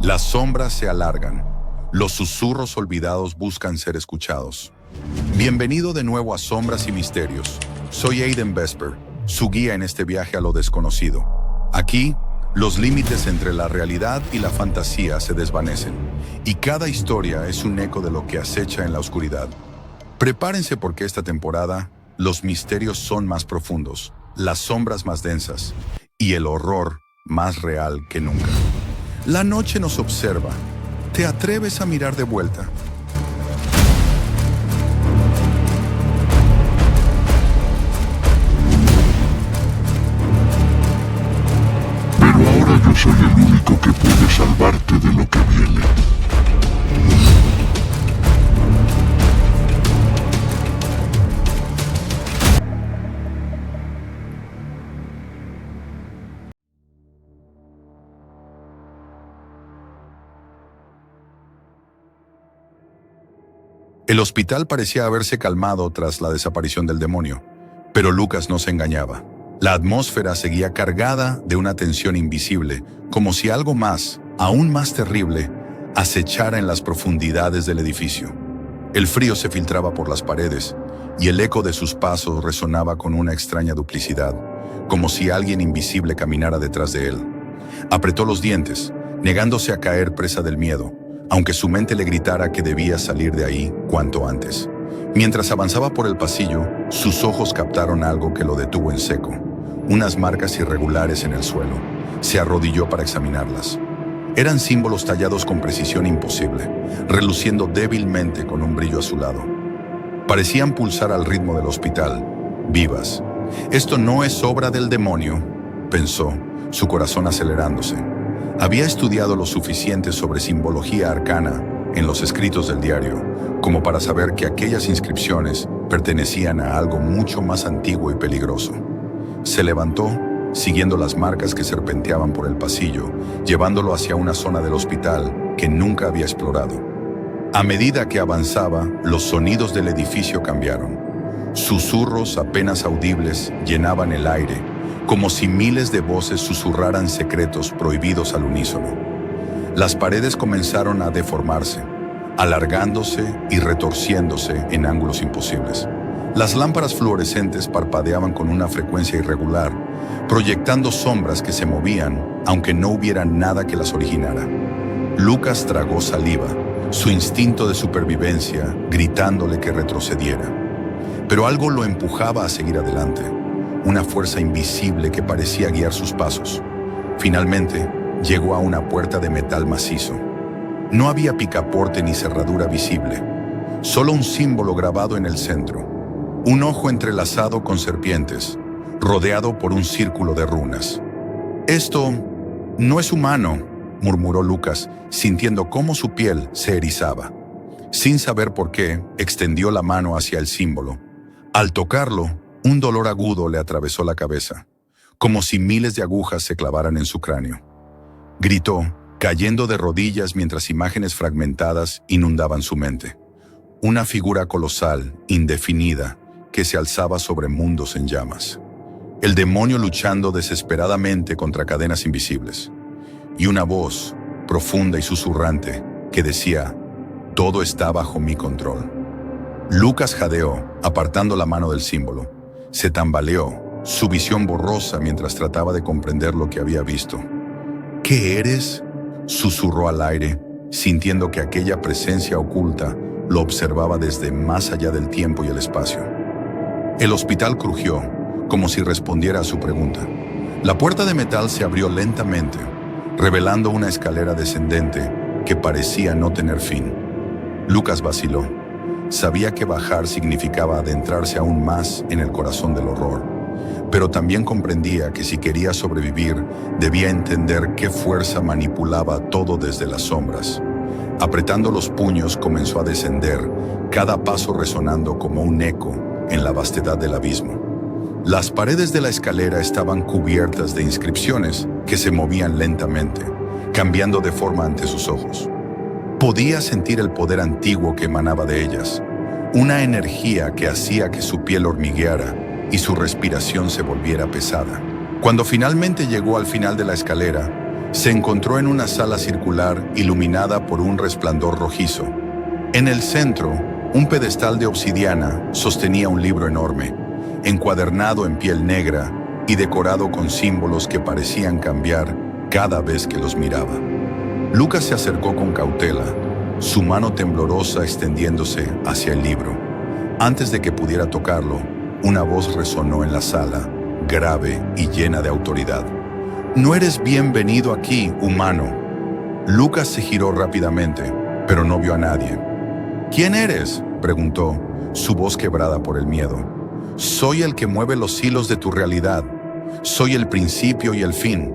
Las sombras se alargan. Los susurros olvidados buscan ser escuchados. Bienvenido de nuevo a Sombras y Misterios. Soy Aiden Vesper, su guía en este viaje a lo desconocido. Aquí, los límites entre la realidad y la fantasía se desvanecen, y cada historia es un eco de lo que acecha en la oscuridad. Prepárense porque esta temporada, los misterios son más profundos, las sombras más densas, y el horror más real que nunca. La noche nos observa. ¿Te atreves a mirar de vuelta? Pero ahora yo soy el único que puede salvarte de lo que viene. El hospital parecía haberse calmado tras la desaparición del demonio, pero Lucas no se engañaba. La atmósfera seguía cargada de una tensión invisible, como si algo más, aún más terrible, acechara en las profundidades del edificio. El frío se filtraba por las paredes, y el eco de sus pasos resonaba con una extraña duplicidad, como si alguien invisible caminara detrás de él. Apretó los dientes, negándose a caer presa del miedo, aunque su mente le gritara que debía salir de ahí cuanto antes. Mientras avanzaba por el pasillo, sus ojos captaron algo que lo detuvo en seco, unas marcas irregulares en el suelo. Se arrodilló para examinarlas. Eran símbolos tallados con precisión imposible, reluciendo débilmente con un brillo azulado. Parecían pulsar al ritmo del hospital, vivas. Esto no es obra del demonio, pensó, su corazón acelerándose. Había estudiado lo suficiente sobre simbología arcana en los escritos del diario, como para saber que aquellas inscripciones pertenecían a algo mucho más antiguo y peligroso. Se levantó, siguiendo las marcas que serpenteaban por el pasillo, llevándolo hacia una zona del hospital que nunca había explorado. A medida que avanzaba, los sonidos del edificio cambiaron. Susurros apenas audibles llenaban el aire, como si miles de voces susurraran secretos prohibidos al unísono. Las paredes comenzaron a deformarse, alargándose y retorciéndose en ángulos imposibles. Las lámparas fluorescentes parpadeaban con una frecuencia irregular, proyectando sombras que se movían, aunque no hubiera nada que las originara. Lucas tragó saliva, su instinto de supervivencia gritándole que retrocediera. Pero algo lo empujaba a seguir adelante. Una fuerza invisible que parecía guiar sus pasos. Finalmente, llegó a una puerta de metal macizo. No había picaporte ni cerradura visible, solo un símbolo grabado en el centro. Un ojo entrelazado con serpientes, rodeado por un círculo de runas. «Esto no es humano», murmuró Lucas, sintiendo cómo su piel se erizaba. Sin saber por qué, extendió la mano hacia el símbolo. Al tocarlo, un dolor agudo le atravesó la cabeza, como si miles de agujas se clavaran en su cráneo. Gritó, cayendo de rodillas mientras imágenes fragmentadas inundaban su mente. Una figura colosal, indefinida, que se alzaba sobre mundos en llamas. El demonio luchando desesperadamente contra cadenas invisibles. Y una voz, profunda y susurrante, que decía, «Todo está bajo mi control». Lucas jadeó, apartando la mano del símbolo. Se tambaleó, su visión borrosa mientras trataba de comprender lo que había visto. «¿Qué eres?», susurró al aire, sintiendo que aquella presencia oculta lo observaba desde más allá del tiempo y el espacio. El hospital crujió, como si respondiera a su pregunta. La puerta de metal se abrió lentamente, revelando una escalera descendente que parecía no tener fin. Lucas vaciló. Sabía que bajar significaba adentrarse aún más en el corazón del horror, pero también comprendía que si quería sobrevivir, debía entender qué fuerza manipulaba todo desde las sombras. Apretando los puños, comenzó a descender, cada paso resonando como un eco en la vastedad del abismo. Las paredes de la escalera estaban cubiertas de inscripciones que se movían lentamente, cambiando de forma ante sus ojos. Podía sentir el poder antiguo que emanaba de ellas, una energía que hacía que su piel hormigueara y su respiración se volviera pesada. Cuando finalmente llegó al final de la escalera, Se encontró en una sala circular iluminada por un resplandor rojizo. En el centro, un pedestal de obsidiana sostenía un libro enorme, encuadernado en piel negra y decorado con símbolos que parecían cambiar cada vez que los miraba. Lucas se acercó con cautela, su mano temblorosa extendiéndose hacia el libro. Antes de que pudiera tocarlo, una voz resonó en la sala, grave y llena de autoridad. «No eres bienvenido aquí, humano». Lucas se giró rápidamente, pero no vio a nadie. «¿Quién eres?», preguntó, su voz quebrada por el miedo. «Soy el que mueve los hilos de tu realidad. Soy el principio y el fin».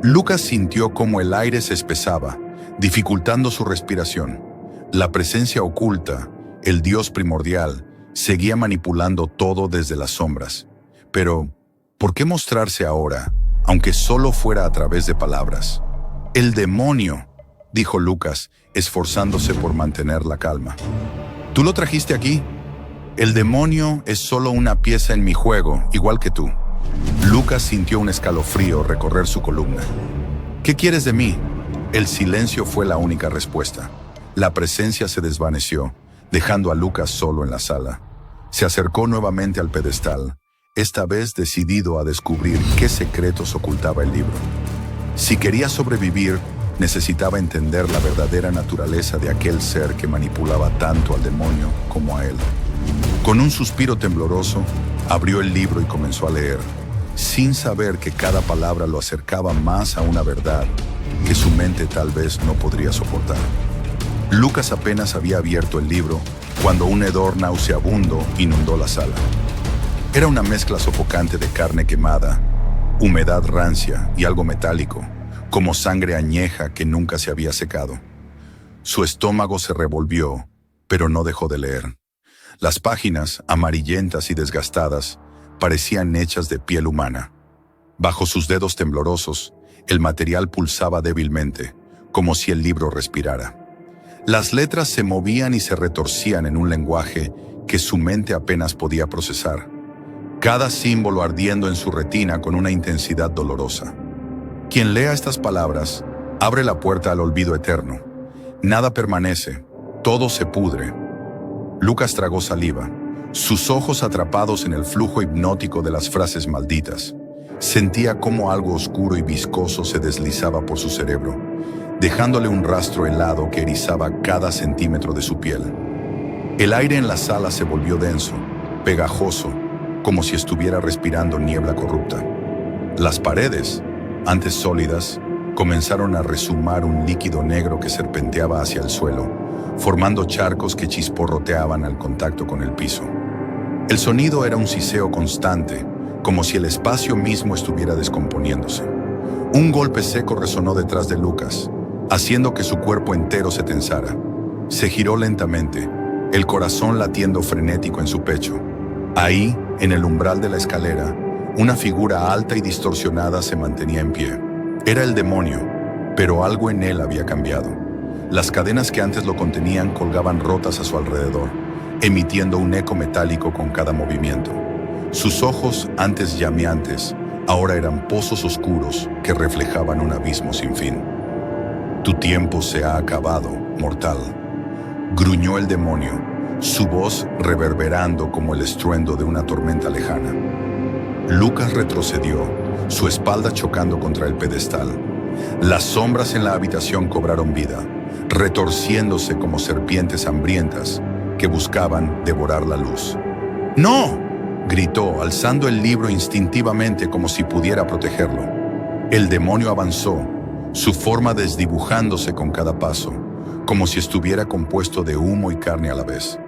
Lucas sintió cómo el aire se espesaba, dificultando su respiración. La presencia oculta, el Dios primordial, seguía manipulando todo desde las sombras. Pero, ¿por qué mostrarse ahora, aunque solo fuera a través de palabras? «El demonio», dijo Lucas, esforzándose por mantener la calma. «¿Tú lo trajiste aquí? El demonio es solo una pieza en mi juego, igual que tú». Lucas sintió un escalofrío recorrer su columna. «¿Qué quieres de mí?». El silencio fue la única respuesta. La presencia se desvaneció, dejando a Lucas solo en la sala. Se acercó nuevamente al pedestal, esta vez decidido a descubrir qué secretos ocultaba el libro. Si quería sobrevivir, necesitaba entender la verdadera naturaleza de aquel ser que manipulaba tanto al demonio como a él. Con un suspiro tembloroso, abrió el libro y comenzó a leer, sin saber que cada palabra lo acercaba más a una verdad que su mente tal vez no podría soportar. Lucas apenas había abierto el libro cuando un hedor nauseabundo inundó la sala. Era una mezcla sofocante de carne quemada, humedad rancia y algo metálico, como sangre añeja que nunca se había secado. Su estómago se revolvió, pero no dejó de leer. Las páginas, amarillentas y desgastadas, parecían hechas de piel humana. Bajo sus dedos temblorosos, el material pulsaba débilmente, como si el libro respirara. Las letras se movían y se retorcían en un lenguaje que su mente apenas podía procesar, cada símbolo ardiendo en su retina con una intensidad dolorosa. Quien lea estas palabras abre la puerta al olvido eterno. Nada permanece, todo se pudre. Lucas tragó saliva, sus ojos atrapados en el flujo hipnótico de las frases malditas. Sentía cómo algo oscuro y viscoso se deslizaba por su cerebro, dejándole un rastro helado que erizaba cada centímetro de su piel. El aire en la sala se volvió denso, pegajoso, como si estuviera respirando niebla corrupta. Las paredes, antes sólidas, comenzaron a rezumar un líquido negro que serpenteaba hacia el suelo, formando charcos que chisporroteaban al contacto con el piso. El sonido era un siseo constante, como si el espacio mismo estuviera descomponiéndose. Un golpe seco resonó detrás de Lucas, haciendo que su cuerpo entero se tensara. Se giró lentamente, el corazón latiendo frenético en su pecho. Ahí, en el umbral de la escalera, una figura alta y distorsionada se mantenía en pie. Era el demonio, pero algo en él había cambiado. Las cadenas que antes lo contenían colgaban rotas a su alrededor, emitiendo un eco metálico con cada movimiento. Sus ojos, antes llameantes, ahora eran pozos oscuros que reflejaban un abismo sin fin. «Tu tiempo se ha acabado, mortal», gruñó el demonio, su voz reverberando como el estruendo de una tormenta lejana. Lucas retrocedió, su espalda chocando contra el pedestal. Las sombras en la habitación cobraron vida, retorciéndose como serpientes hambrientas que buscaban devorar la luz. «¡No!», gritó, alzando el libro instintivamente como si pudiera protegerlo. El demonio avanzó, su forma desdibujándose con cada paso, como si estuviera compuesto de humo y carne a la vez.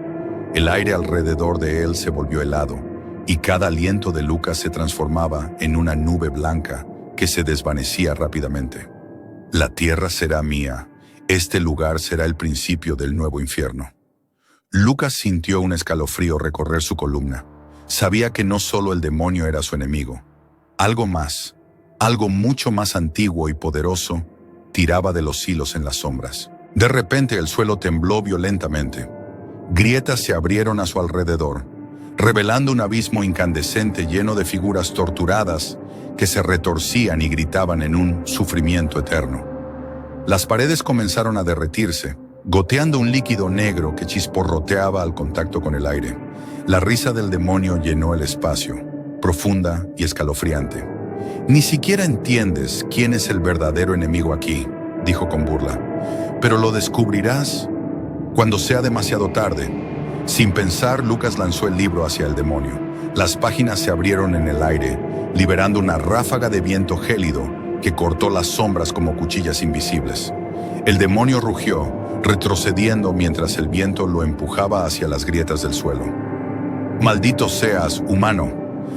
El aire alrededor de él se volvió helado, y cada aliento de Lucas se transformaba en una nube blanca que se desvanecía rápidamente. «La tierra será mía, este lugar será el principio del nuevo infierno». Lucas sintió un escalofrío recorrer su columna. Sabía que no solo el demonio era su enemigo. Algo más, algo mucho más antiguo y poderoso, tiraba de los hilos en las sombras. De repente el suelo tembló violentamente. Grietas se abrieron a su alrededor. revelando un abismo incandescente lleno de figuras torturadas que se retorcían y gritaban en un sufrimiento eterno. Las paredes comenzaron a derretirse, goteando un líquido negro que chisporroteaba al contacto con el aire. La risa del demonio llenó el espacio, profunda y escalofriante. «Ni siquiera entiendes quién es el verdadero enemigo aquí», dijo con burla. «Pero lo descubrirás cuando sea demasiado tarde». Sin pensar, Lucas lanzó el libro hacia el demonio. Las páginas se abrieron en el aire, liberando una ráfaga de viento gélido que cortó las sombras como cuchillas invisibles. El demonio rugió, retrocediendo mientras el viento lo empujaba hacia las grietas del suelo. «Maldito seas, humano».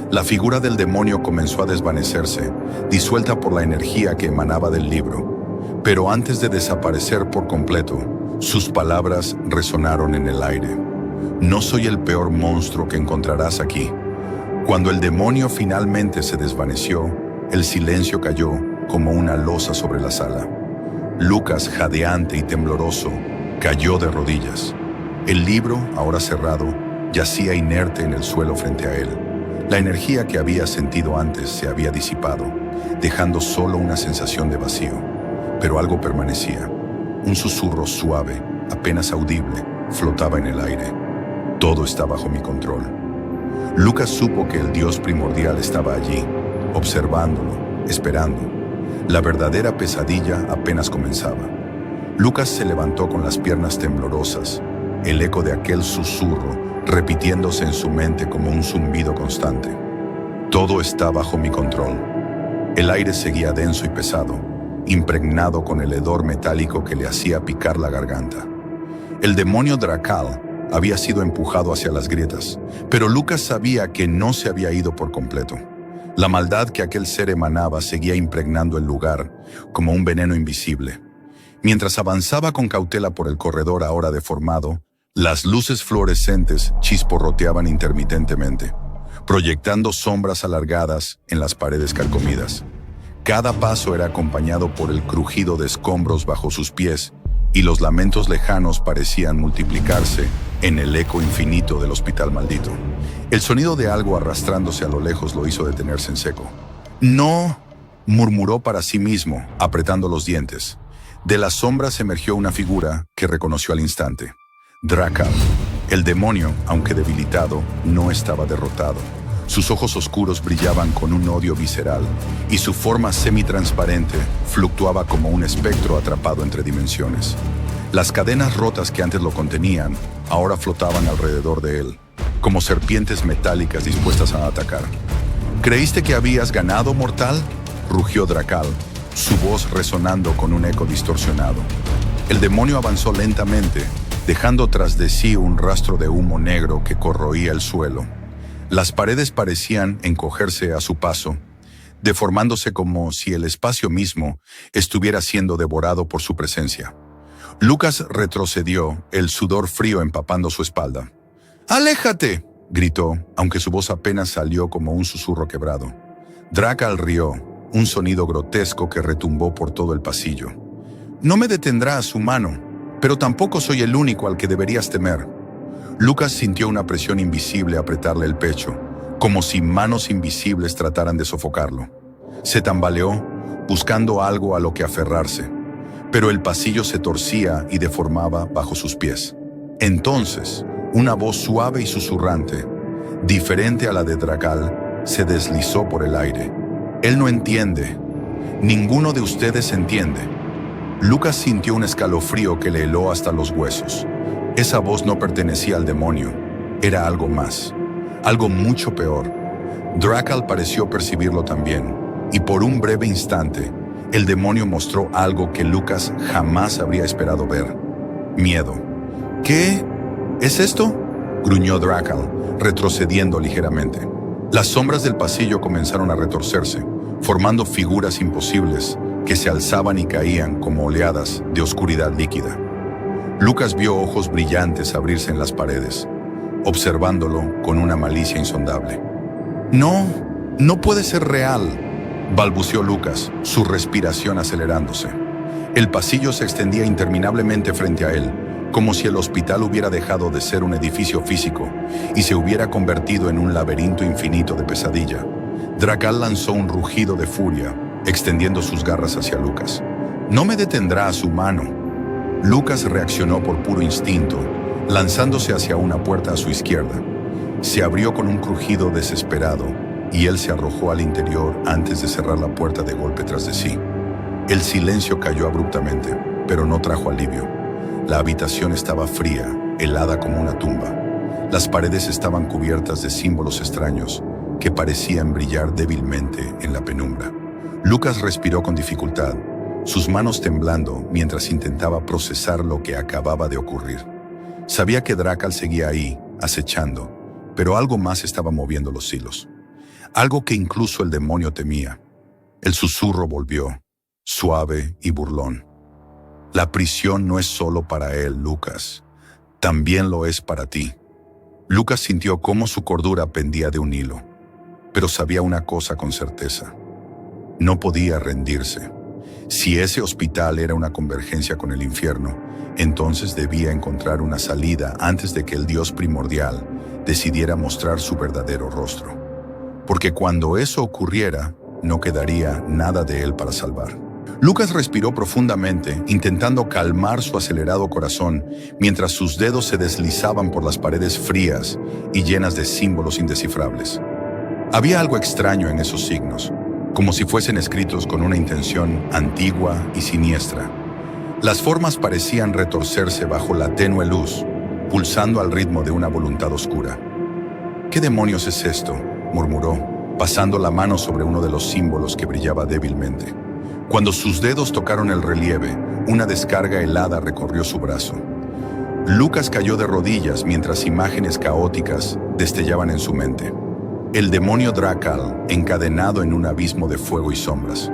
La figura del demonio comenzó a desvanecerse, disuelta por la energía que emanaba del libro. Pero antes de desaparecer por completo, sus palabras resonaron en el aire. «No soy el peor monstruo que encontrarás aquí». Cuando el demonio finalmente se desvaneció, el silencio cayó como una losa sobre la sala. Lucas, jadeante y tembloroso, cayó de rodillas. El libro, ahora cerrado, yacía inerte en el suelo frente a él. La energía que había sentido antes se había disipado, dejando solo una sensación de vacío. Pero algo permanecía. Un susurro suave, apenas audible, flotaba en el aire. «Todo está bajo mi control». Lucas supo que el Dios primordial estaba allí, observándolo, esperando. La verdadera pesadilla apenas comenzaba. Lucas se levantó con las piernas temblorosas, el eco de aquel susurro repitiéndose en su mente como un zumbido constante. «Todo está bajo mi control». El aire seguía denso y pesado, impregnado con el hedor metálico que le hacía picar la garganta. El demonio Drakal había sido empujado hacia las grietas, pero Lucas sabía que no se había ido por completo. La maldad que aquel ser emanaba seguía impregnando el lugar como un veneno invisible. Mientras avanzaba con cautela por el corredor ahora deformado, las luces fluorescentes chisporroteaban intermitentemente, proyectando sombras alargadas en las paredes carcomidas. Cada paso era acompañado por el crujido de escombros bajo sus pies, y los lamentos lejanos parecían multiplicarse en el eco infinito del hospital maldito. El sonido de algo arrastrándose a lo lejos lo hizo detenerse en seco. «No», murmuró para sí mismo, apretando los dientes. De las sombras emergió una figura que reconoció al instante. Drakal. El demonio, aunque debilitado, no estaba derrotado. Sus ojos oscuros brillaban con un odio visceral, y su forma semitransparente fluctuaba como un espectro atrapado entre dimensiones. Las cadenas rotas que antes lo contenían, ahora flotaban alrededor de él, como serpientes metálicas dispuestas a atacar. «¿Creíste que habías ganado, mortal?», rugió Drakal, su voz resonando con un eco distorsionado. El demonio avanzó lentamente, dejando tras de sí un rastro de humo negro que corroía el suelo. Las paredes parecían encogerse a su paso, deformándose como si el espacio mismo estuviera siendo devorado por su presencia. Lucas retrocedió, el sudor frío empapando su espalda. «¡Aléjate!», gritó, aunque su voz apenas salió como un susurro quebrado. Drakal rió, un sonido grotesco que retumbó por todo el pasillo. «No me detendrás, humano, pero tampoco soy el único al que deberías temer». Lucas sintió una presión invisible apretarle el pecho, como si manos invisibles trataran de sofocarlo. Se tambaleó, buscando algo a lo que aferrarse, pero el pasillo se torcía y deformaba bajo sus pies. Entonces, una voz suave y susurrante, diferente a la de Drakal, se deslizó por el aire. «Él no entiende. Ninguno de ustedes entiende». Lucas sintió un escalofrío que le heló hasta los huesos. Esa voz no pertenecía al demonio, era algo más, algo mucho peor. Drakal pareció percibirlo también, y por un breve instante, el demonio mostró algo que Lucas jamás habría esperado ver: miedo. «¿Qué es esto?», gruñó Drakal, retrocediendo ligeramente. Las sombras del pasillo comenzaron a retorcerse, formando figuras imposibles que se alzaban y caían como oleadas de oscuridad líquida. Lucas vio ojos brillantes abrirse en las paredes, observándolo con una malicia insondable. No puede ser real», balbuceó Lucas, su respiración acelerándose. El pasillo se extendía interminablemente frente a él, como si el hospital hubiera dejado de ser un edificio físico y se hubiera convertido en un laberinto infinito de pesadilla. Drakal lanzó un rugido de furia, extendiendo sus garras hacia Lucas. «No me detendrá a su mano». Lucas reaccionó por puro instinto, lanzándose hacia una puerta a su izquierda. Se abrió con un crujido desesperado y él se arrojó al interior antes de cerrar la puerta de golpe tras de sí. El silencio cayó abruptamente, pero no trajo alivio. La habitación estaba fría, helada como una tumba. Las paredes estaban cubiertas de símbolos extraños que parecían brillar débilmente en la penumbra. Lucas respiró con dificultad, sus manos temblando mientras intentaba procesar lo que acababa de ocurrir. Sabía que Drakal seguía ahí, acechando, pero algo más estaba moviendo los hilos. Algo que incluso el demonio temía. El susurro volvió, suave y burlón. La prisión no es solo para él, Lucas. También lo es para ti. Lucas sintió cómo su cordura pendía de un hilo, pero sabía una cosa con certeza. No podía rendirse. Si ese hospital era una convergencia con el infierno, entonces debía encontrar una salida antes de que el Dios primordial decidiera mostrar su verdadero rostro. Porque cuando eso ocurriera, no quedaría nada de él para salvar. Lucas respiró profundamente, intentando calmar su acelerado corazón, mientras sus dedos se deslizaban por las paredes frías y llenas de símbolos indescifrables. Había algo extraño en esos signos, como si fuesen escritos con una intención antigua y siniestra. Las formas parecían retorcerse bajo la tenue luz, pulsando al ritmo de una voluntad oscura. «¿Qué demonios es esto?», murmuró, pasando la mano sobre uno de los símbolos que brillaba débilmente. Cuando sus dedos tocaron el relieve, una descarga helada recorrió su brazo. Lucas cayó de rodillas mientras imágenes caóticas destellaban en su mente. El demonio Drakal, encadenado en un abismo de fuego y sombras.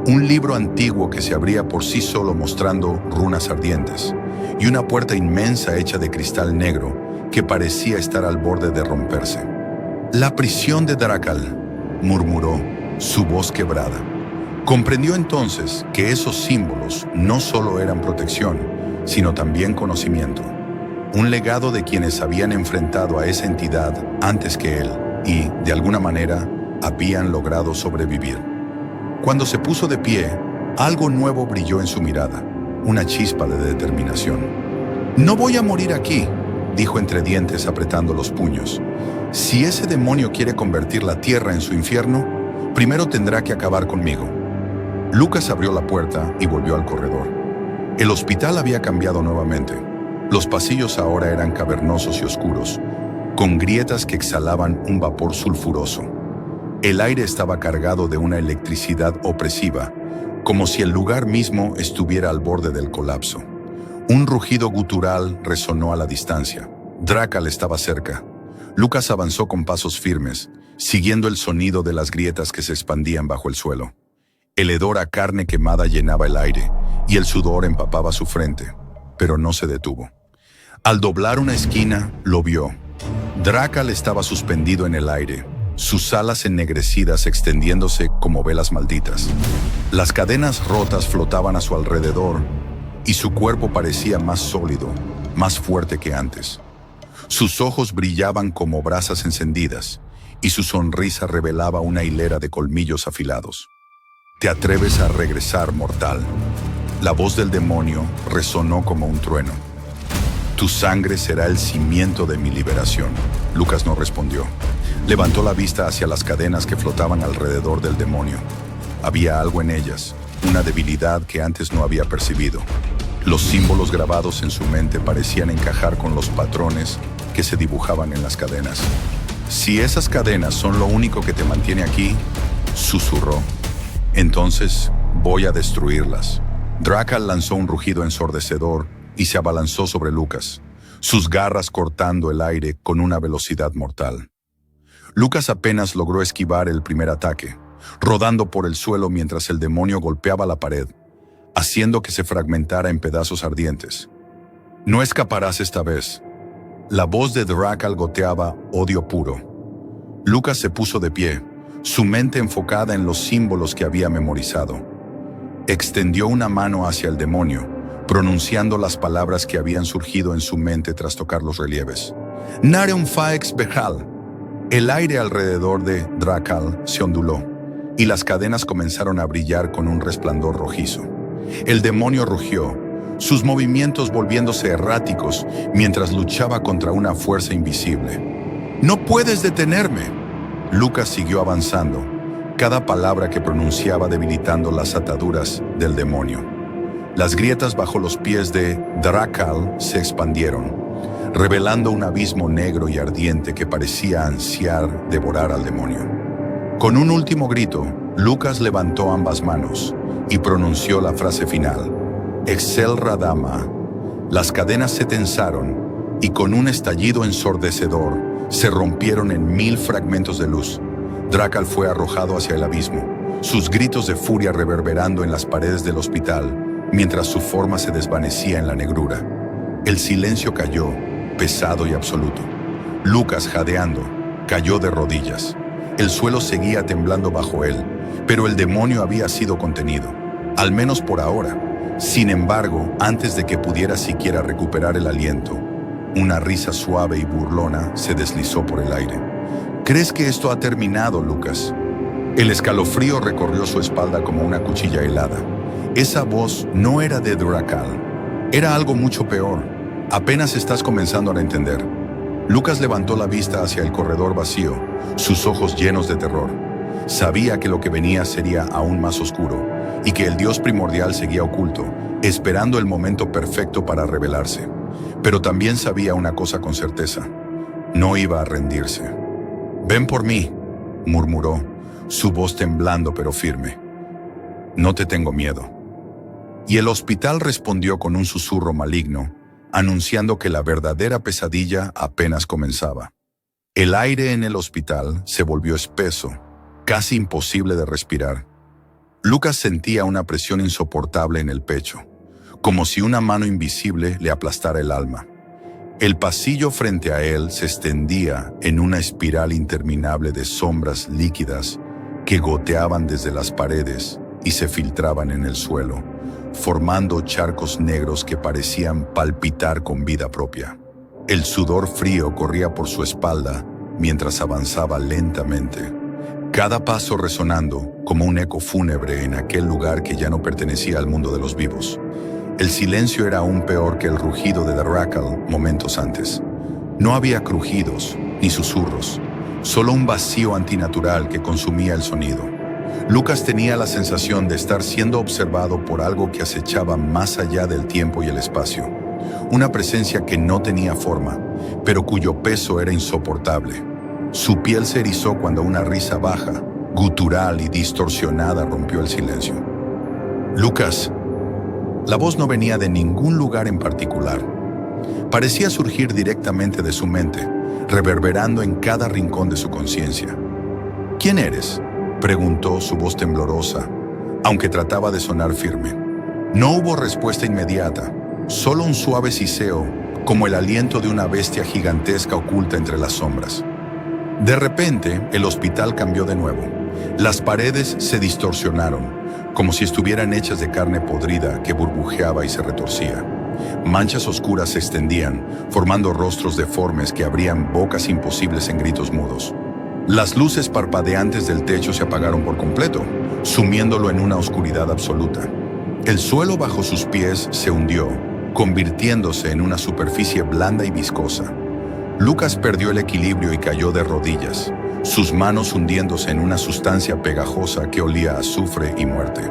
Un libro antiguo que se abría por sí solo mostrando runas ardientes. Y una puerta inmensa hecha de cristal negro que parecía estar al borde de romperse. «La prisión de Drakal», murmuró, su voz quebrada. Comprendió entonces que esos símbolos no solo eran protección, sino también conocimiento. Un legado de quienes habían enfrentado a esa entidad antes que él y, de alguna manera, habían logrado sobrevivir. Cuando se puso de pie, algo nuevo brilló en su mirada, una chispa de determinación. «No voy a morir aquí», dijo entre dientes apretando los puños. «Si ese demonio quiere convertir la tierra en su infierno, primero tendrá que acabar conmigo». Lucas abrió la puerta y volvió al corredor. El hospital había cambiado nuevamente. Los pasillos ahora eran cavernosos y oscuros, con grietas que exhalaban un vapor sulfuroso. El aire estaba cargado de una electricidad opresiva, como si el lugar mismo estuviera al borde del colapso. Un rugido gutural resonó a la distancia. Drakal estaba cerca. Lucas avanzó con pasos firmes, siguiendo el sonido de las grietas que se expandían bajo el suelo. El hedor a carne quemada llenaba el aire, y el sudor empapaba su frente, pero no se detuvo. Al doblar una esquina, lo vio. Drakal estaba suspendido en el aire, sus alas ennegrecidas extendiéndose como velas malditas. Las cadenas rotas flotaban a su alrededor, y su cuerpo parecía más sólido, más fuerte que antes. Sus ojos brillaban como brasas encendidas, y su sonrisa revelaba una hilera de colmillos afilados. «¿Te atreves a regresar, mortal?». La voz del demonio resonó como un trueno. «Tu sangre será el cimiento de mi liberación». Lucas no respondió. Levantó la vista hacia las cadenas que flotaban alrededor del demonio. Había algo en ellas, una debilidad que antes no había percibido. Los símbolos grabados en su mente parecían encajar con los patrones que se dibujaban en las cadenas. «Si esas cadenas son lo único que te mantiene aquí», susurró, «entonces voy a destruirlas». Drakal lanzó un rugido ensordecedor y se abalanzó sobre Lucas, sus garras cortando el aire con una velocidad mortal. Lucas apenas logró esquivar el primer ataque, rodando por el suelo mientras el demonio golpeaba la pared, haciendo que se fragmentara en pedazos ardientes. «No escaparás esta vez». La voz de Drakal goteaba odio puro. Lucas se puso de pie, su mente enfocada en los símbolos que había memorizado. Extendió una mano hacia el demonio, pronunciando las palabras que habían surgido en su mente tras tocar los relieves. Nareum faex behal. El aire alrededor de Drakal se onduló, y las cadenas comenzaron a brillar con un resplandor rojizo. El demonio rugió, sus movimientos volviéndose erráticos mientras luchaba contra una fuerza invisible. «¡No puedes detenerme!» Lucas siguió avanzando, cada palabra que pronunciaba debilitando las ataduras del demonio. Las grietas bajo los pies de Drakal se expandieron, revelando un abismo negro y ardiente que parecía ansiar devorar al demonio. Con un último grito, Lucas levantó ambas manos y pronunció la frase final: Excel Radama. Las cadenas se tensaron y con un estallido ensordecedor se rompieron en 1000 fragmentos de luz. Drakal fue arrojado hacia el abismo, sus gritos de furia reverberando en las paredes del hospital mientras su forma se desvanecía en la negrura. El silencio cayó, pesado y absoluto. Lucas, jadeando, cayó de rodillas. El suelo seguía temblando bajo él, pero el demonio había sido contenido, al menos por ahora. Sin embargo, antes de que pudiera siquiera recuperar el aliento, una risa suave y burlona se deslizó por el aire. ¿Crees que esto ha terminado, Lucas? El escalofrío recorrió su espalda como una cuchilla helada. Esa voz no era de Drakal, era algo mucho peor. Apenas estás comenzando a entender. Lucas levantó la vista hacia el corredor vacío, sus ojos llenos de terror. Sabía que lo que venía sería aún más oscuro y que el Dios primordial seguía oculto, esperando el momento perfecto para revelarse. Pero también sabía una cosa con certeza: no iba a rendirse. «Ven por mí», murmuró, su voz temblando pero firme. «No te tengo miedo». Y el hospital respondió con un susurro maligno, anunciando que la verdadera pesadilla apenas comenzaba. El aire en el hospital se volvió espeso, casi imposible de respirar. Lucas sentía una presión insoportable en el pecho, como si una mano invisible le aplastara el alma. El pasillo frente a él se extendía en una espiral interminable de sombras líquidas que goteaban desde las paredes y se filtraban en el suelo, formando charcos negros que parecían palpitar con vida propia. El sudor frío corría por su espalda mientras avanzaba lentamente, cada paso resonando como un eco fúnebre en aquel lugar que ya no pertenecía al mundo de los vivos. El silencio era aún peor que el rugido de Drakal momentos antes. No había crujidos ni susurros, solo un vacío antinatural que consumía el sonido. Lucas tenía la sensación de estar siendo observado por algo que acechaba más allá del tiempo y el espacio. Una presencia que no tenía forma, pero cuyo peso era insoportable. Su piel se erizó cuando una risa baja, gutural y distorsionada rompió el silencio. «Lucas». La voz no venía de ningún lugar en particular. Parecía surgir directamente de su mente, reverberando en cada rincón de su conciencia. «¿Quién eres?», preguntó su voz temblorosa, aunque trataba de sonar firme. No hubo respuesta inmediata, solo un suave siseo, como el aliento de una bestia gigantesca oculta entre las sombras. De repente, el hospital cambió de nuevo. Las paredes se distorsionaron, como si estuvieran hechas de carne podrida que burbujeaba y se retorcía. Manchas oscuras se extendían, formando rostros deformes que abrían bocas imposibles en gritos mudos. Las luces parpadeantes del techo se apagaron por completo, sumiéndolo en una oscuridad absoluta. El suelo bajo sus pies se hundió, convirtiéndose en una superficie blanda y viscosa. Lucas perdió el equilibrio y cayó de rodillas, sus manos hundiéndose en una sustancia pegajosa que olía a azufre y muerte.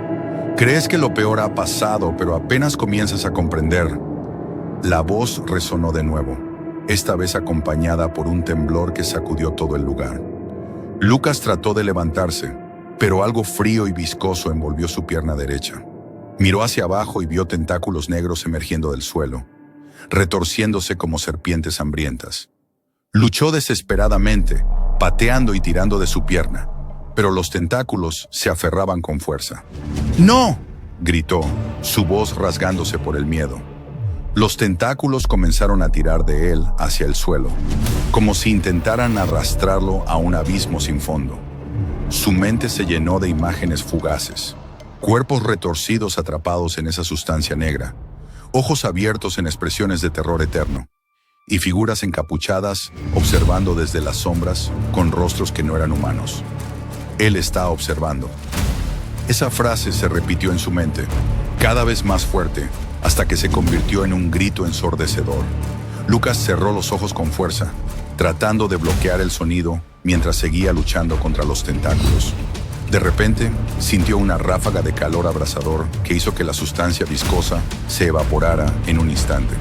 «Crees que lo peor ha pasado, pero apenas comienzas a comprender». La voz resonó de nuevo, esta vez acompañada por un temblor que sacudió todo el lugar. Lucas trató de levantarse, pero algo frío y viscoso envolvió su pierna derecha. Miró hacia abajo y vio tentáculos negros emergiendo del suelo, retorciéndose como serpientes hambrientas. Luchó desesperadamente, pateando y tirando de su pierna, pero los tentáculos se aferraban con fuerza. «¡No!», gritó, su voz rasgándose por el miedo. Los tentáculos comenzaron a tirar de él hacia el suelo, como si intentaran arrastrarlo a un abismo sin fondo. Su mente se llenó de imágenes fugaces, cuerpos retorcidos atrapados en esa sustancia negra, ojos abiertos en expresiones de terror eterno, y figuras encapuchadas observando desde las sombras con rostros que no eran humanos. Él está observando. Esa frase se repitió en su mente, cada vez más fuerte, hasta que se convirtió en un grito ensordecedor. Lucas cerró los ojos con fuerza, tratando de bloquear el sonido mientras seguía luchando contra los tentáculos. De repente, sintió una ráfaga de calor abrasador que hizo que la sustancia viscosa se evaporara en un instante.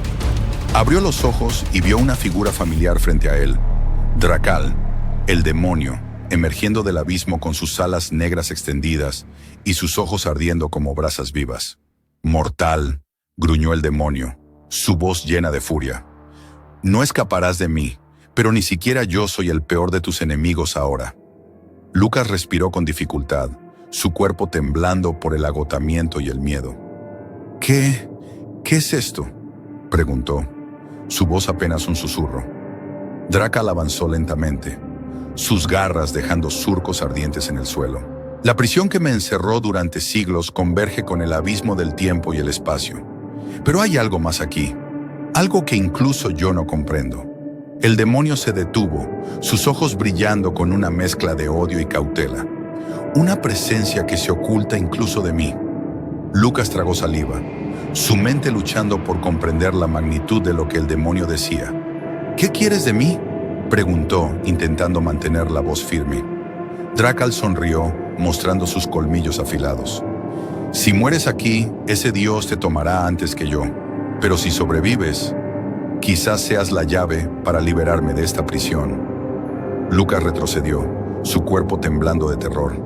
Abrió los ojos y vio una figura familiar frente a él. Drakal, el demonio, emergiendo del abismo con sus alas negras extendidas y sus ojos ardiendo como brasas vivas. «Mortal», gruñó el demonio, su voz llena de furia. «No escaparás de mí, pero ni siquiera yo soy el peor de tus enemigos ahora». Lucas respiró con dificultad, su cuerpo temblando por el agotamiento y el miedo. ¿Qué es esto?», preguntó, su voz apenas un susurro. Drakal avanzó lentamente, sus garras dejando surcos ardientes en el suelo. «La prisión que me encerró durante siglos converge con el abismo del tiempo y el espacio. Pero hay algo más aquí, algo que incluso yo no comprendo». El demonio se detuvo, sus ojos brillando con una mezcla de odio y cautela. Una presencia que se oculta incluso de mí. Lucas tragó saliva, su mente luchando por comprender la magnitud de lo que el demonio decía. «¿Qué quieres de mí?», preguntó, intentando mantener la voz firme. Drakal sonrió, mostrando sus colmillos afilados. «Si mueres aquí, ese dios te tomará antes que yo. Pero si sobrevives, quizás seas la llave para liberarme de esta prisión». Lucas retrocedió, su cuerpo temblando de terror.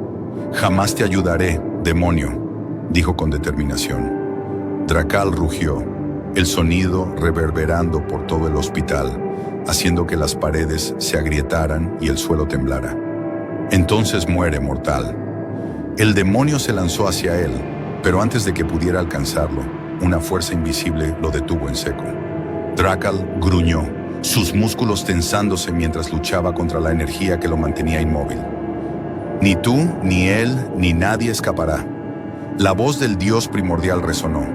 «Jamás te ayudaré, demonio», dijo con determinación. Drakal rugió, el sonido reverberando por todo el hospital, haciendo que las paredes se agrietaran y el suelo temblara. «Entonces muere, mortal». El demonio se lanzó hacia él, pero antes de que pudiera alcanzarlo, una fuerza invisible lo detuvo en seco. Drakal gruñó, sus músculos tensándose mientras luchaba contra la energía que lo mantenía inmóvil. «Ni tú, ni él, ni nadie escapará». La voz del dios primordial resonó,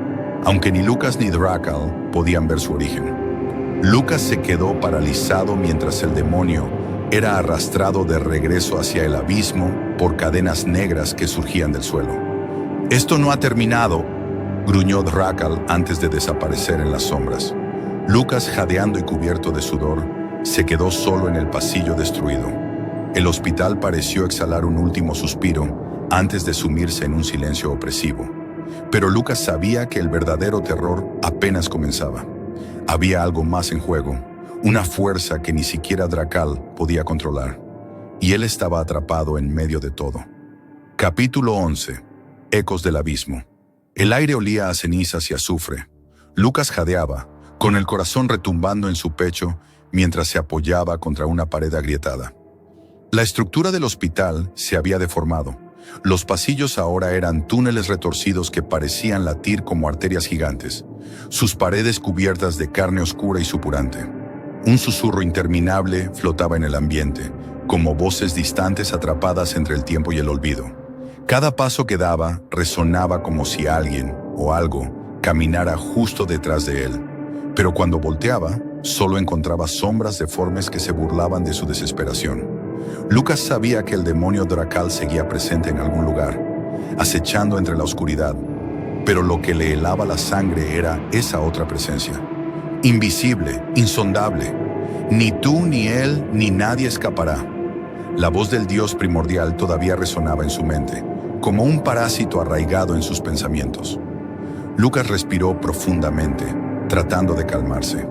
aunque ni Lucas ni Drakal podían ver su origen. Lucas se quedó paralizado mientras el demonio era arrastrado de regreso hacia el abismo por cadenas negras que surgían del suelo. «Esto no ha terminado», gruñó Drakal antes de desaparecer en las sombras. Lucas, jadeando y cubierto de sudor, se quedó solo en el pasillo destruido. El hospital pareció exhalar un último suspiro antes de sumirse en un silencio opresivo. Pero Lucas sabía que el verdadero terror apenas comenzaba. Había algo más en juego, una fuerza que ni siquiera Drakal podía controlar. Y él estaba atrapado en medio de todo. Capítulo 11. Ecos del abismo. El aire olía a cenizas y azufre. Lucas jadeaba, con el corazón retumbando en su pecho mientras se apoyaba contra una pared agrietada. La estructura del hospital se había deformado. Los pasillos ahora eran túneles retorcidos que parecían latir como arterias gigantes, sus paredes cubiertas de carne oscura y supurante. Un susurro interminable flotaba en el ambiente, como voces distantes atrapadas entre el tiempo y el olvido. Cada paso que daba resonaba como si alguien o algo caminara justo detrás de él. Pero cuando volteaba, solo encontraba sombras deformes que se burlaban de su desesperación. Lucas sabía que el demonio Drakal seguía presente en algún lugar, acechando entre la oscuridad, pero lo que le helaba la sangre era esa otra presencia. Invisible, insondable. «Ni tú, ni él, ni nadie escapará». La voz del dios primordial todavía resonaba en su mente, como un parásito arraigado en sus pensamientos. Lucas respiró profundamente, tratando de calmarse.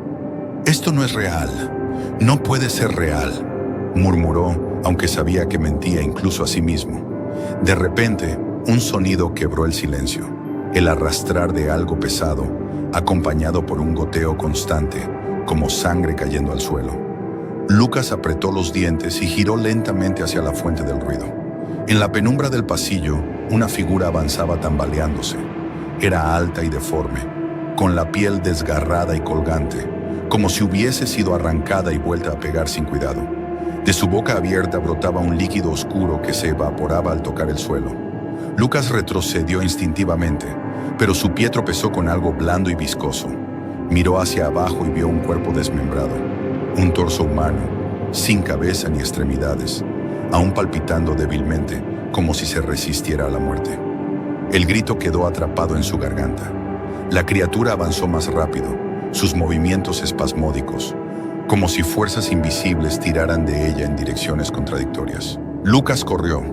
«Esto no es real. No puede ser real», murmuró, aunque sabía que mentía incluso a sí mismo. De repente, un sonido quebró el silencio, el arrastrar de algo pesado, acompañado por un goteo constante, como sangre cayendo al suelo. Lucas apretó los dientes y giró lentamente hacia la fuente del ruido. En la penumbra del pasillo, una figura avanzaba tambaleándose. Era alta y deforme, con la piel desgarrada y colgante, como si hubiese sido arrancada y vuelta a pegar sin cuidado. De su boca abierta brotaba un líquido oscuro que se evaporaba al tocar el suelo. Lucas retrocedió instintivamente, pero su pie tropezó con algo blando y viscoso. Miró hacia abajo y vio un cuerpo desmembrado, un torso humano, sin cabeza ni extremidades, aún palpitando débilmente, como si se resistiera a la muerte. El grito quedó atrapado en su garganta. La criatura avanzó más rápido, sus movimientos espasmódicos, como si fuerzas invisibles tiraran de ella en direcciones contradictorias. Lucas corrió.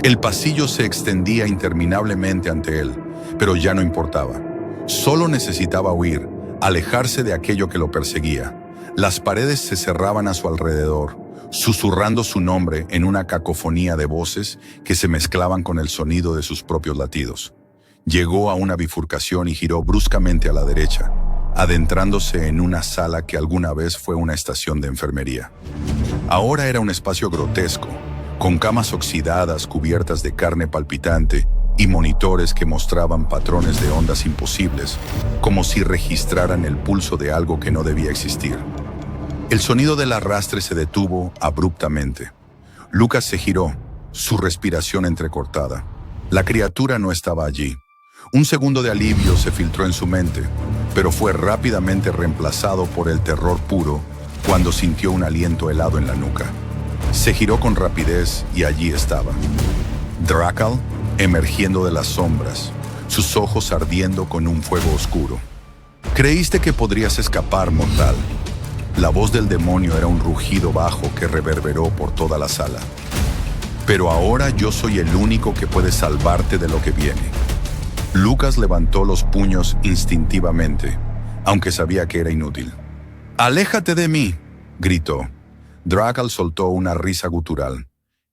El pasillo se extendía interminablemente ante él, pero ya no importaba. Solo necesitaba huir, alejarse de aquello que lo perseguía. Las paredes se cerraban a su alrededor, susurrando su nombre en una cacofonía de voces que se mezclaban con el sonido de sus propios latidos. Llegó a una bifurcación y giró bruscamente a la derecha, adentrándose en una sala que alguna vez fue una estación de enfermería. Ahora era un espacio grotesco, con camas oxidadas cubiertas de carne palpitante y monitores que mostraban patrones de ondas imposibles, como si registraran el pulso de algo que no debía existir. El sonido del arrastre se detuvo abruptamente. Lucas se giró, su respiración entrecortada. La criatura no estaba allí. Un segundo de alivio se filtró en su mente, pero fue rápidamente reemplazado por el terror puro cuando sintió un aliento helado en la nuca. Se giró con rapidez y allí estaba. Drakal, emergiendo de las sombras, sus ojos ardiendo con un fuego oscuro. «Creíste que podrías escapar, mortal». La voz del demonio era un rugido bajo que reverberó por toda la sala. «Pero ahora yo soy el único que puede salvarte de lo que viene». Lucas levantó los puños instintivamente, aunque sabía que era inútil. «¡Aléjate de mí!», gritó. Drakal soltó una risa gutural.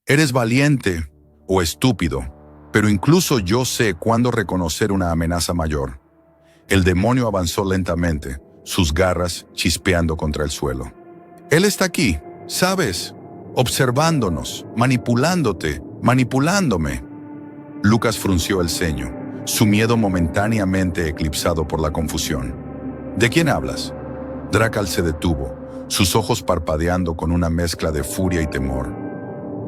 «Eres valiente o estúpido, pero incluso yo sé cuándo reconocer una amenaza mayor». El demonio avanzó lentamente, sus garras chispeando contra el suelo. «Él está aquí, ¿sabes? Observándonos, manipulándote, manipulándome». Lucas frunció el ceño, su miedo momentáneamente eclipsado por la confusión. «¿De quién hablas?». Drakal se detuvo, sus ojos parpadeando con una mezcla de furia y temor.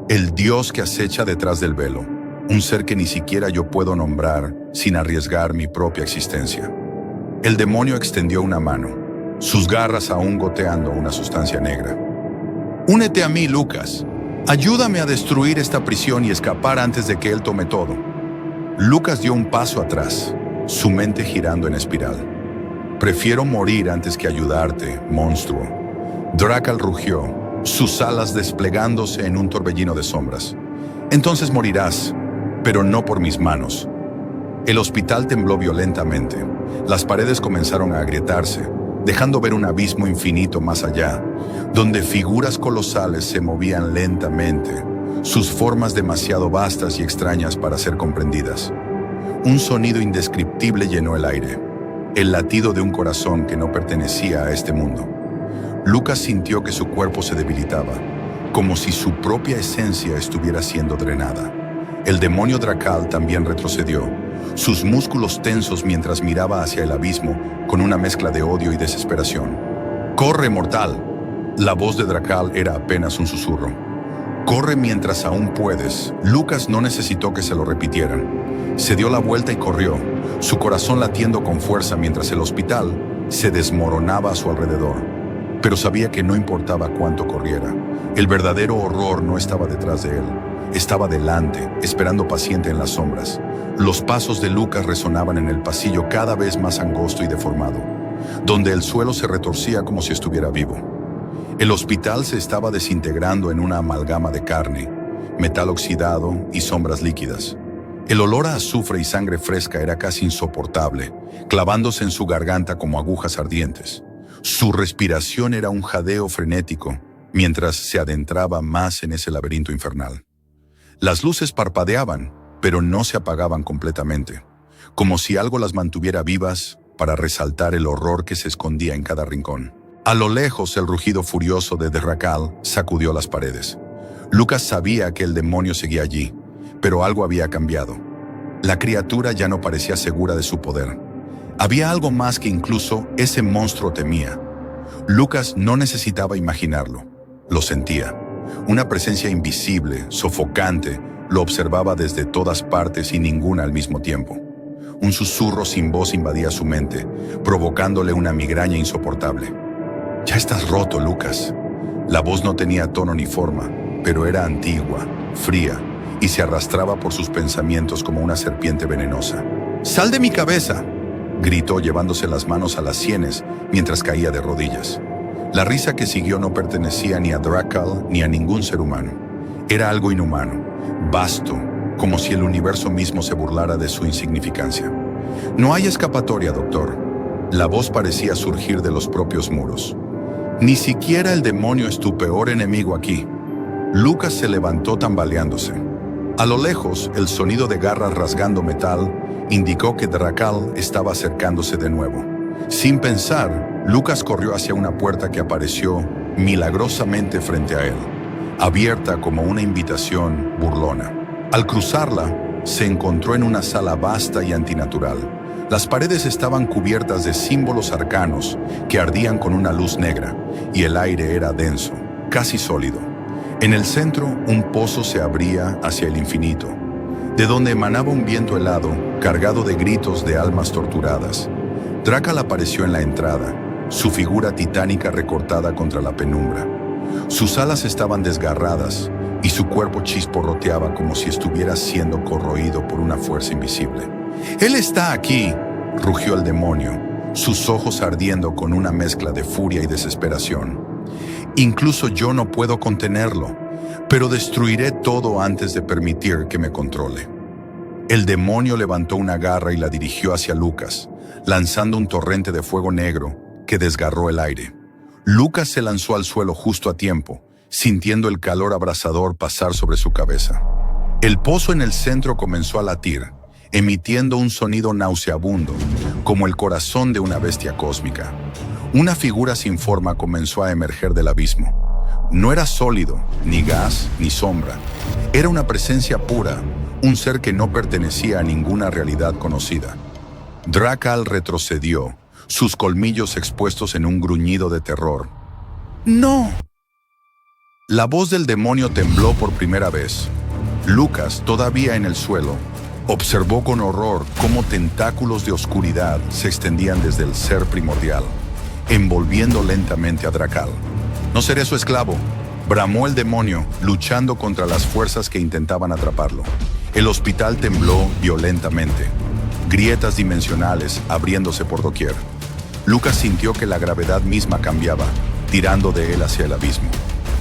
«El dios que acecha detrás del velo, un ser que ni siquiera yo puedo nombrar sin arriesgar mi propia existencia». El demonio extendió una mano, sus garras aún goteando una sustancia negra. «Únete a mí, Lucas. Ayúdame a destruir esta prisión y escapar antes de que él tome todo». Lucas dio un paso atrás, su mente girando en espiral. «Prefiero morir antes que ayudarte, monstruo». Drakal rugió, sus alas desplegándose en un torbellino de sombras. «Entonces morirás, pero no por mis manos». El hospital tembló violentamente. Las paredes comenzaron a agrietarse, dejando ver un abismo infinito más allá, donde figuras colosales se movían lentamente, sus formas demasiado vastas y extrañas para ser comprendidas. Un sonido indescriptible llenó el aire, el latido de un corazón que no pertenecía a este mundo. Lucas sintió que su cuerpo se debilitaba, como si su propia esencia estuviera siendo drenada. El demonio Drakal también retrocedió, sus músculos tensos mientras miraba hacia el abismo con una mezcla de odio y desesperación. «¡Corre, mortal!». La voz de Drakal era apenas un susurro. «Corre mientras aún puedes». Lucas no necesitó que se lo repitieran. Se dio la vuelta y corrió, su corazón latiendo con fuerza mientras el hospital se desmoronaba a su alrededor. Pero sabía que no importaba cuánto corriera. El verdadero horror no estaba detrás de él. Estaba delante, esperando paciente en las sombras. Los pasos de Lucas resonaban en el pasillo cada vez más angosto y deformado, donde el suelo se retorcía como si estuviera vivo. El hospital se estaba desintegrando en una amalgama de carne, metal oxidado y sombras líquidas. El olor a azufre y sangre fresca era casi insoportable, clavándose en su garganta como agujas ardientes. Su respiración era un jadeo frenético, mientras se adentraba más en ese laberinto infernal. Las luces parpadeaban, pero no se apagaban completamente, como si algo las mantuviera vivas para resaltar el horror que se escondía en cada rincón. A lo lejos, el rugido furioso de Drakal sacudió las paredes. Lucas sabía que el demonio seguía allí, pero algo había cambiado. La criatura ya no parecía segura de su poder. Había algo más que incluso ese monstruo temía. Lucas no necesitaba imaginarlo, lo sentía. Una presencia invisible, sofocante, lo observaba desde todas partes y ninguna al mismo tiempo. Un susurro sin voz invadía su mente, provocándole una migraña insoportable. «Ya estás roto, Lucas». La voz no tenía tono ni forma, pero era antigua, fría, y se arrastraba por sus pensamientos como una serpiente venenosa. «¡Sal de mi cabeza!», gritó llevándose las manos a las sienes mientras caía de rodillas. La risa que siguió no pertenecía ni a Drakal ni a ningún ser humano. Era algo inhumano, vasto, como si el universo mismo se burlara de su insignificancia. «No hay escapatoria, doctor». La voz parecía surgir de los propios muros. «Ni siquiera el demonio es tu peor enemigo aquí». Lucas se levantó tambaleándose. A lo lejos, el sonido de garras rasgando metal indicó que Drakal estaba acercándose de nuevo. Sin pensar, Lucas corrió hacia una puerta que apareció milagrosamente frente a él, abierta como una invitación burlona. Al cruzarla, se encontró en una sala vasta y antinatural. Las paredes estaban cubiertas de símbolos arcanos que ardían con una luz negra, y el aire era denso, casi sólido. En el centro, un pozo se abría hacia el infinito, de donde emanaba un viento helado, cargado de gritos de almas torturadas. Drakal apareció en la entrada, su figura titánica recortada contra la penumbra. Sus alas estaban desgarradas, y su cuerpo chisporroteaba como si estuviera siendo corroído por una fuerza invisible. «¡Él está aquí!», rugió el demonio, sus ojos ardiendo con una mezcla de furia y desesperación. «Incluso yo no puedo contenerlo, pero destruiré todo antes de permitir que me controle». El demonio levantó una garra y la dirigió hacia Lucas, lanzando un torrente de fuego negro que desgarró el aire. Lucas se lanzó al suelo justo a tiempo, sintiendo el calor abrasador pasar sobre su cabeza. El pozo en el centro comenzó a latir, emitiendo un sonido nauseabundo, como el corazón de una bestia cósmica. Una figura sin forma comenzó a emerger del abismo. No era sólido, ni gas, ni sombra. Era una presencia pura, un ser que no pertenecía a ninguna realidad conocida. Drakal retrocedió, sus colmillos expuestos en un gruñido de terror. «¡No!». La voz del demonio tembló por primera vez. Lucas, todavía en el suelo, observó con horror cómo tentáculos de oscuridad se extendían desde el ser primordial, envolviendo lentamente a Drakal. «No seré su esclavo», bramó el demonio, luchando contra las fuerzas que intentaban atraparlo. El hospital tembló violentamente, grietas dimensionales abriéndose por doquier. Lucas sintió que la gravedad misma cambiaba, tirando de él hacia el abismo.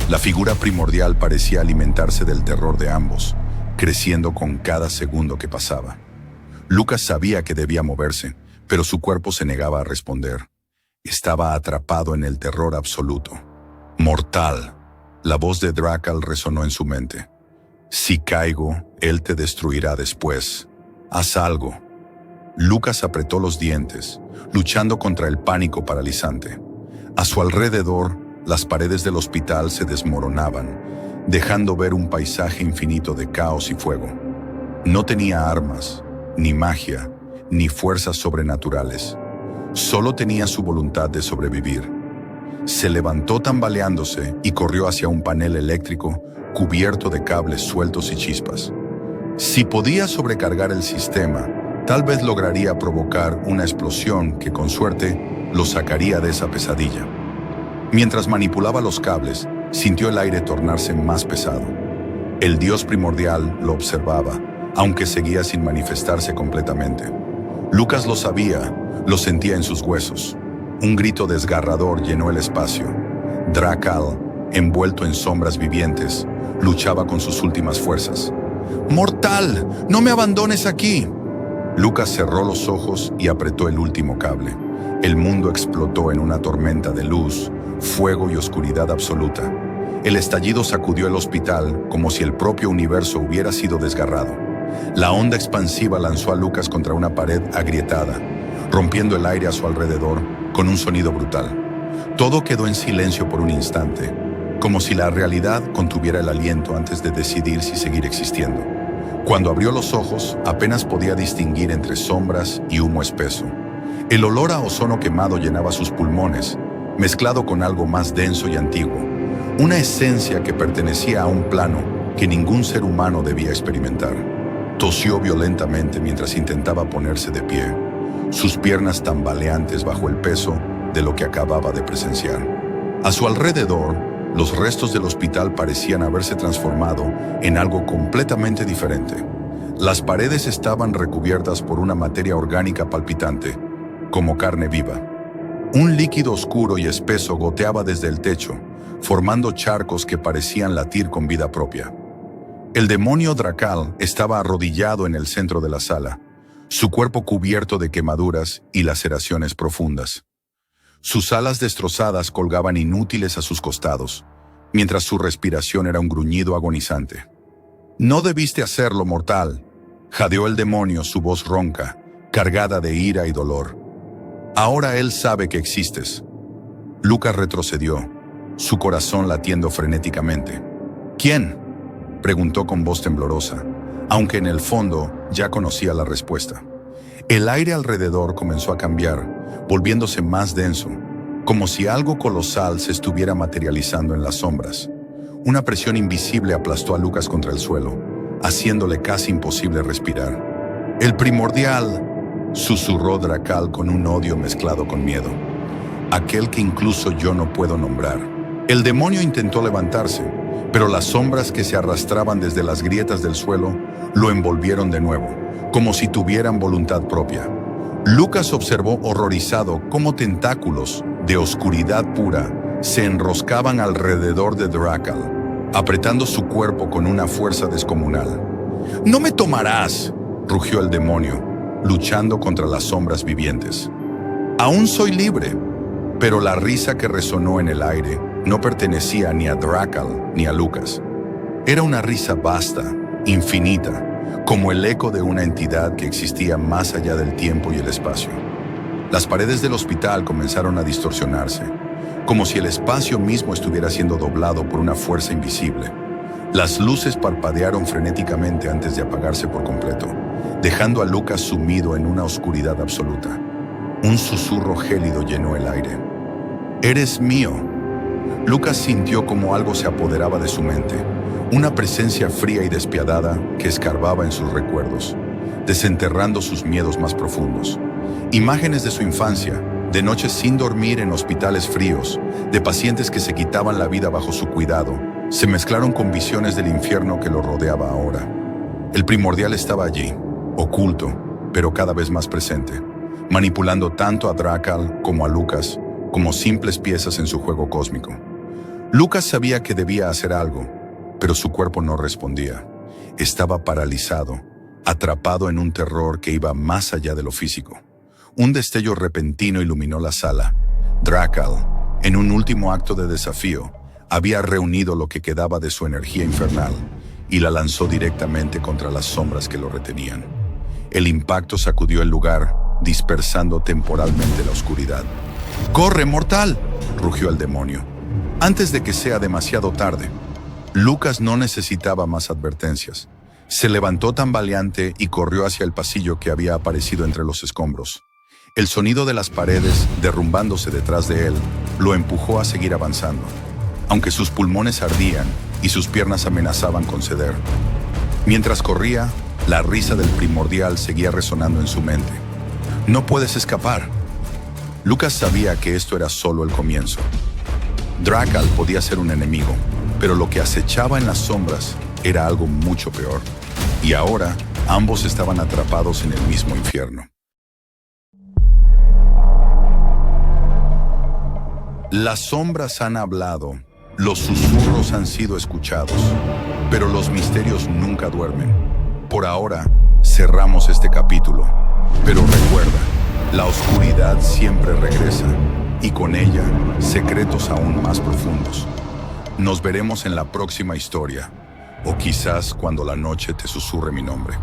La figura primordial parecía alimentarse del terror de ambos, creciendo con cada segundo que pasaba. Lucas sabía que debía moverse, pero su cuerpo se negaba a responder. Estaba atrapado en el terror absoluto. «Mortal», la voz de Drakal resonó en su mente. «Si caigo, él te destruirá después. Haz algo». Lucas apretó los dientes, luchando contra el pánico paralizante. A su alrededor, las paredes del hospital se desmoronaban, dejando ver un paisaje infinito de caos y fuego. No tenía armas, ni magia, ni fuerzas sobrenaturales. Solo tenía su voluntad de sobrevivir. Se levantó tambaleándose y corrió hacia un panel eléctrico cubierto de cables sueltos y chispas. Si podía sobrecargar el sistema, tal vez lograría provocar una explosión que, con suerte, lo sacaría de esa pesadilla. Mientras manipulaba los cables, sintió el aire tornarse más pesado. El dios primordial lo observaba, aunque seguía sin manifestarse completamente. Lucas lo sabía, lo sentía en sus huesos. Un grito desgarrador llenó el espacio. Drakal, envuelto en sombras vivientes, luchaba con sus últimas fuerzas. «¡Mortal! ¡No me abandones aquí!». Lucas cerró los ojos y apretó el último cable. El mundo explotó en una tormenta de luz, fuego y oscuridad absoluta. El estallido sacudió el hospital como si el propio universo hubiera sido desgarrado. La onda expansiva lanzó a Lucas contra una pared agrietada, rompiendo el aire a su alrededor con un sonido brutal. Todo quedó en silencio por un instante, como si la realidad contuviera el aliento antes de decidir si seguir existiendo. Cuando abrió los ojos, apenas podía distinguir entre sombras y humo espeso. El olor a ozono quemado llenaba sus pulmones, mezclado con algo más denso y antiguo, una esencia que pertenecía a un plano que ningún ser humano debía experimentar. Tosió violentamente mientras intentaba ponerse de pie, sus piernas tambaleantes bajo el peso de lo que acababa de presenciar. A su alrededor, los restos del hospital parecían haberse transformado en algo completamente diferente. Las paredes estaban recubiertas por una materia orgánica palpitante, como carne viva. Un líquido oscuro y espeso goteaba desde el techo, formando charcos que parecían latir con vida propia. El demonio Drakal estaba arrodillado en el centro de la sala, su cuerpo cubierto de quemaduras y laceraciones profundas. Sus alas destrozadas colgaban inútiles a sus costados, mientras su respiración era un gruñido agonizante. «No debiste hacerlo, mortal», jadeó el demonio, su voz ronca, cargada de ira y dolor. «Ahora él sabe que existes». Lucas retrocedió, su corazón latiendo frenéticamente. «¿Quién?», preguntó con voz temblorosa, aunque en el fondo ya conocía la respuesta. El aire alrededor comenzó a cambiar, volviéndose más denso, como si algo colosal se estuviera materializando en las sombras. Una presión invisible aplastó a Lucas contra el suelo, haciéndole casi imposible respirar. «El primordial», susurró Drakal con un odio mezclado con miedo. «Aquel que incluso yo no puedo nombrar». El demonio intentó levantarse, pero las sombras que se arrastraban desde las grietas del suelo lo envolvieron de nuevo, como si tuvieran voluntad propia. Lucas observó horrorizado cómo tentáculos de oscuridad pura se enroscaban alrededor de Drakal, apretando su cuerpo con una fuerza descomunal. «¡No me tomarás!», rugió el demonio, luchando contra las sombras vivientes. «Aún soy libre», pero la risa que resonó en el aire no pertenecía ni a Drakal ni a Lucas. Era una risa vasta, infinita, como el eco de una entidad que existía más allá del tiempo y el espacio. Las paredes del hospital comenzaron a distorsionarse, como si el espacio mismo estuviera siendo doblado por una fuerza invisible. Las luces parpadearon frenéticamente antes de apagarse por completo, dejando a Lucas sumido en una oscuridad absoluta. Un susurro gélido llenó el aire. «¡Eres mío!». Lucas sintió como algo se apoderaba de su mente, una presencia fría y despiadada que escarbaba en sus recuerdos, desenterrando sus miedos más profundos. Imágenes de su infancia, de noches sin dormir en hospitales fríos, de pacientes que se quitaban la vida bajo su cuidado, se mezclaron con visiones del infierno que lo rodeaba ahora. El primordial estaba allí, oculto, pero cada vez más presente, manipulando tanto a Drakal como a Lucas, como simples piezas en su juego cósmico. Lucas sabía que debía hacer algo, pero su cuerpo no respondía. Estaba paralizado, atrapado en un terror que iba más allá de lo físico. Un destello repentino iluminó la sala. Drakal, en un último acto de desafío, había reunido lo que quedaba de su energía infernal y la lanzó directamente contra las sombras que lo retenían. El impacto sacudió el lugar, dispersando temporalmente la oscuridad. «¡Corre, mortal!», rugió el demonio. Antes de que sea demasiado tarde. Lucas no necesitaba más advertencias. Se levantó tambaleante y corrió hacia el pasillo que había aparecido entre los escombros. El sonido de las paredes derrumbándose detrás de él lo empujó a seguir avanzando, aunque sus pulmones ardían y sus piernas amenazaban con ceder. Mientras corría, la risa del primordial seguía resonando en su mente. «No puedes escapar». Lucas sabía que esto era solo el comienzo. Drakal podía ser un enemigo, pero lo que acechaba en las sombras era algo mucho peor. Y ahora, ambos estaban atrapados en el mismo infierno. Las sombras han hablado, los susurros han sido escuchados, pero los misterios nunca duermen. Por ahora, cerramos este capítulo, pero recuerda, la oscuridad siempre regresa, y con ella, secretos aún más profundos. Nos veremos en la próxima historia, o quizás cuando la noche te susurre mi nombre.